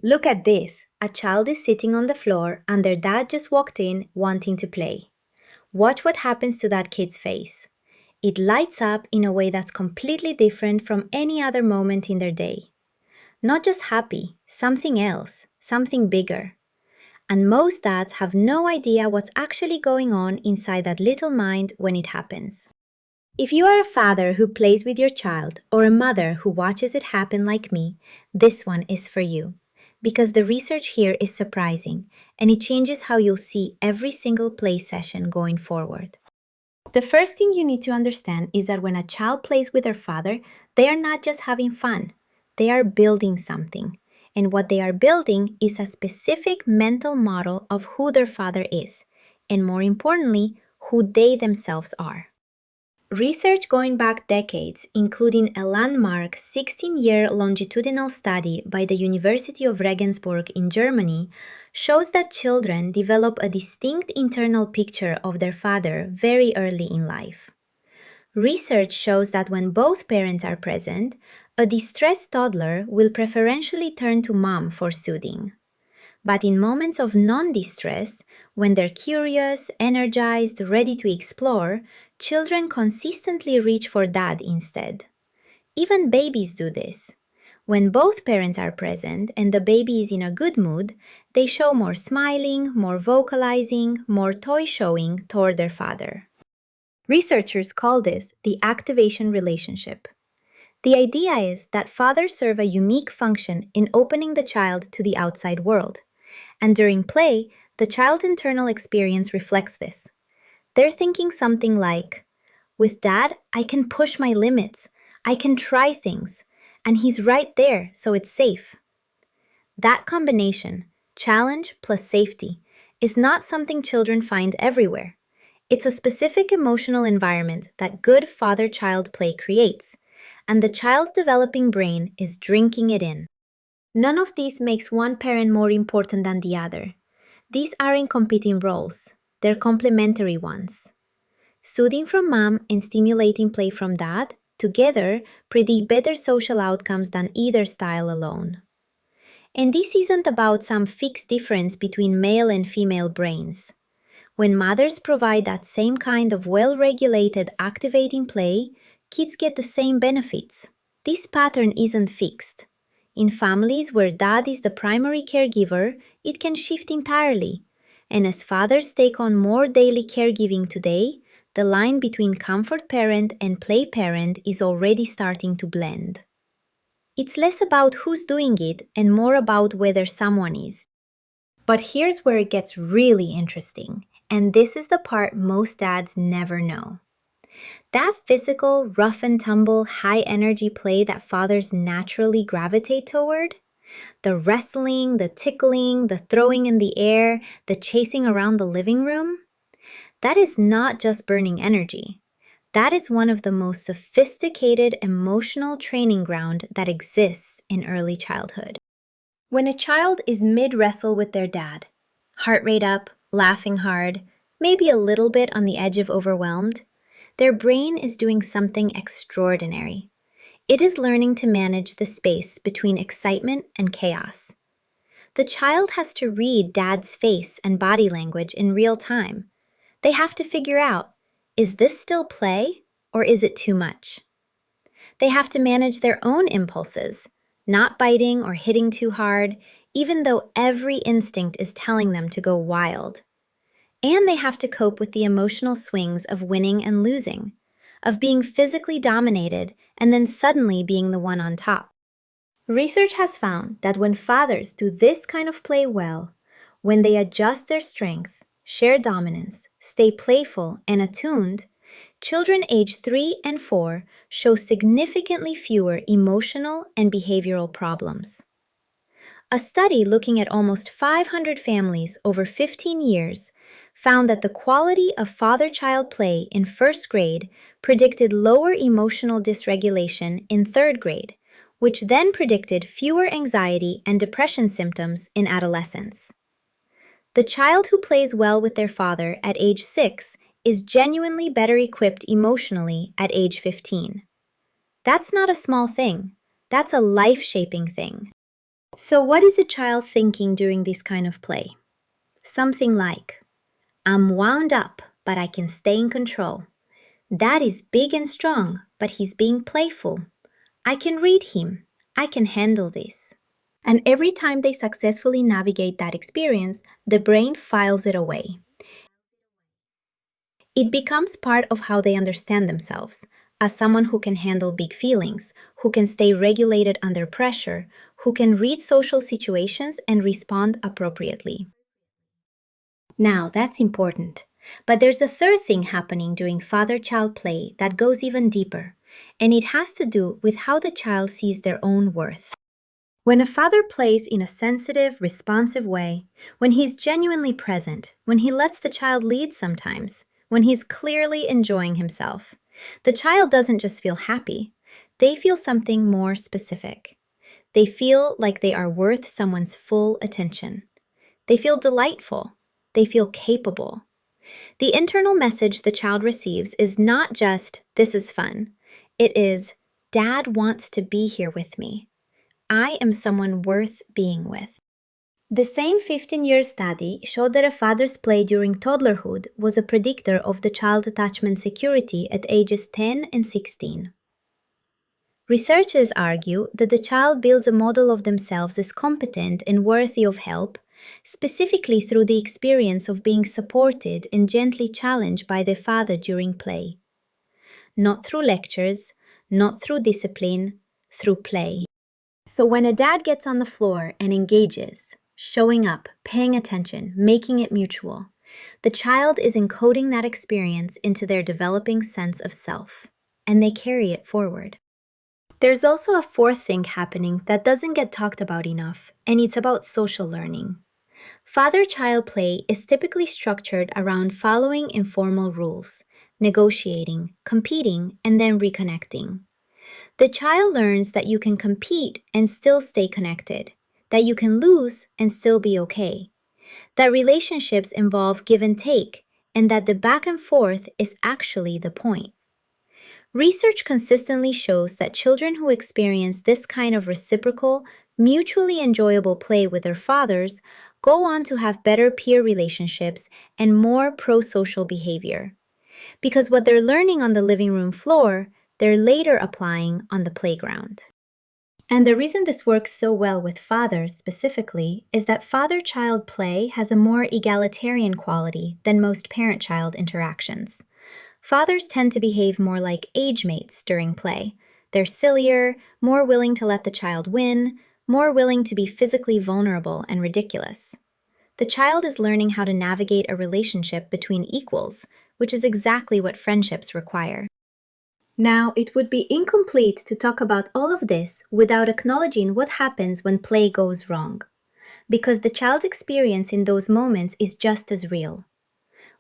Look at this. A child is sitting on the floor and their dad just walked in wanting to play. Watch what happens to that kid's face. It lights up in a way that's completely different from any other moment in their day. Not just happy, something else, something bigger. And most dads have no idea what's actually going on inside that little mind when it happens. If you are a father who plays with your child or a mother who watches it happen like me, this one is for you. Because the research here is surprising and it changes how you'll see every single play session going forward. The first thing you need to understand is that when a child plays with their father, they are not just having fun, they are building something. And what they are building is a specific mental model of who their father is, and more importantly, who they themselves are. Research going back decades, including a landmark 16-year longitudinal study by the University of Regensburg in Germany, shows that children develop a distinct internal picture of their father very early in life. Research shows that when both parents are present, a distressed toddler will preferentially turn to mom for soothing. But in moments of non-distress, when they're curious, energized, ready to explore, children consistently reach for dad instead. Even babies do this. When both parents are present and the baby is in a good mood, they show more smiling, more vocalizing, more toy showing toward their father. Researchers call this the activation relationship. The idea is that fathers serve a unique function in opening the child to the outside world. And during play, the child's internal experience reflects this. They're thinking something like, with dad, I can push my limits, I can try things, and he's right there, so it's safe. That combination, challenge plus safety, is not something children find everywhere. It's a specific emotional environment that good father-child play creates, and the child's developing brain is drinking it in. None of this makes one parent more important than the other. These aren't competing roles, they're complementary ones. Soothing from mom and stimulating play from dad together predict better social outcomes than either style alone. And this isn't about some fixed difference between male and female brains. When mothers provide that same kind of well-regulated activating play, kids get the same benefits. This pattern isn't fixed. In families where dad is the primary caregiver, it can shift entirely. And as fathers take on more daily caregiving today, the line between comfort parent and play parent is already starting to blend. It's less about who's doing it and more about whether someone is. But here's where it gets really interesting, and this is the part most dads never know. That physical, rough and tumble, high energy play that fathers naturally gravitate toward, the wrestling, the tickling, the throwing in the air, the chasing around the living room, that is not just burning energy. That is one of the most sophisticated emotional training ground that exists in early childhood. When a child is mid-wrestle with their dad, heart rate up, laughing hard, maybe a little bit on the edge of overwhelmed, their brain is doing something extraordinary. It is learning to manage the space between excitement and chaos. The child has to read dad's face and body language in real time. They have to figure out, is this still play or is it too much? They have to manage their own impulses, not biting or hitting too hard, even though every instinct is telling them to go wild. And they have to cope with the emotional swings of winning and losing, of being physically dominated and then suddenly being the one on top. Research has found that when fathers do this kind of play well, when they adjust their strength, share dominance, stay playful and attuned, children aged 3 and 4 show significantly fewer emotional and behavioral problems. A study looking at almost 500 families over 15 years found that the quality of father-child play in first grade predicted lower emotional dysregulation in third grade, which then predicted fewer anxiety and depression symptoms in adolescence. The child who plays well with their father at age 6 is genuinely better equipped emotionally at age 15. That's not a small thing. That's a life-shaping thing. So, what is a child thinking during this kind of play? Something like, I'm wound up, but I can stay in control. Dad is big and strong, but he's being playful. I can read him. I can handle this. And every time they successfully navigate that experience, the brain files it away. It becomes part of how they understand themselves as someone who can handle big feelings, who can stay regulated under pressure, who can read social situations and respond appropriately. Now, that's important. But there's a third thing happening during father child play that goes even deeper, and it has to do with how the child sees their own worth. When a father plays in a sensitive, responsive way, when he's genuinely present, when he lets the child lead sometimes, when he's clearly enjoying himself, the child doesn't just feel happy, they feel something more specific. They feel like they are worth someone's full attention. They feel delightful. They feel capable. The internal message the child receives is not just, this is fun. It is, Dad wants to be here with me. I am someone worth being with. The same 15-year study showed that a father's play during toddlerhood was a predictor of the child's attachment security at ages 10 and 16. Researchers argue that the child builds a model of themselves as competent and worthy of help, specifically through the experience of being supported and gently challenged by their father during play. Not through lectures, not through discipline, through play. So when a dad gets on the floor and engages, showing up, paying attention, making it mutual, the child is encoding that experience into their developing sense of self, and they carry it forward. There's also a fourth thing happening that doesn't get talked about enough, and it's about social learning. Father-child play is typically structured around following informal rules, negotiating, competing, and then reconnecting. The child learns that you can compete and still stay connected, that you can lose and still be okay, that relationships involve give and take, and that the back and forth is actually the point. Research consistently shows that children who experience this kind of reciprocal, mutually enjoyable play with their fathers go on to have better peer relationships and more pro-social behavior. Because what they're learning on the living room floor, they're later applying on the playground. And the reason this works so well with fathers specifically is that father-child play has a more egalitarian quality than most parent-child interactions. Fathers tend to behave more like age mates during play. They're sillier, more willing to let the child win, more willing to be physically vulnerable and ridiculous. The child is learning how to navigate a relationship between equals, which is exactly what friendships require. Now, it would be incomplete to talk about all of this without acknowledging what happens when play goes wrong, because the child's experience in those moments is just as real.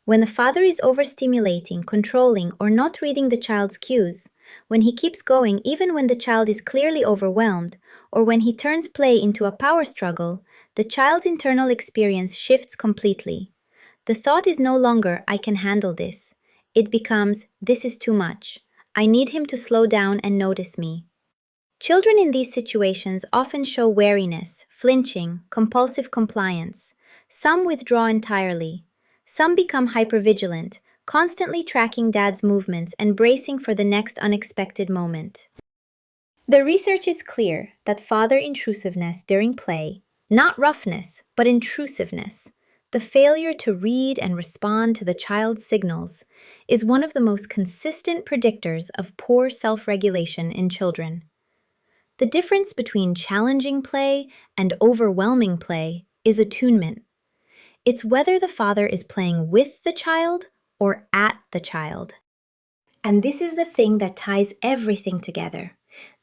When the father is overstimulating, controlling, or not reading the child's cues, when he keeps going even when the child is clearly overwhelmed, or when he turns play into a power struggle, the child's internal experience shifts completely. The thought is no longer, I can handle this. It becomes, this is too much. I need him to slow down and notice me. Children in these situations often show wariness, flinching, compulsive compliance. Some withdraw entirely. Some become hypervigilant, constantly tracking dad's movements and bracing for the next unexpected moment. The research is clear that father intrusiveness during play, not roughness, but intrusiveness, the failure to read and respond to the child's signals, is one of the most consistent predictors of poor self-regulation in children. The difference between challenging play and overwhelming play is attunement. It's whether the father is playing with the child or at the child. And this is the thing that ties everything together.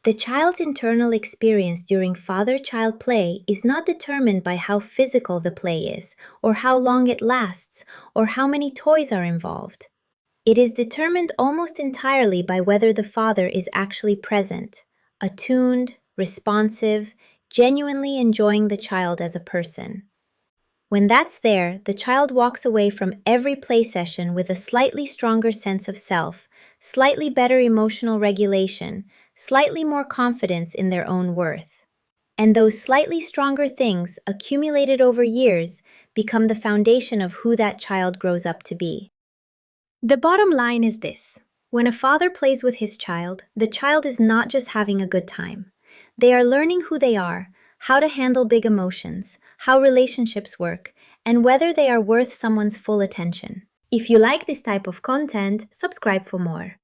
The child's internal experience during father-child play is not determined by how physical the play is, or how long it lasts, or how many toys are involved. It is determined almost entirely by whether the father is actually present, attuned, responsive, genuinely enjoying the child as a person. When that's there, the child walks away from every play session with a slightly stronger sense of self, slightly better emotional regulation, slightly more confidence in their own worth. And those slightly stronger things, accumulated over years, become the foundation of who that child grows up to be. The bottom line is this: when a father plays with his child, the child is not just having a good time. They are learning who they are, how to handle big emotions, how relationships work, and whether they are worth someone's full attention. If you like this type of content, subscribe for more.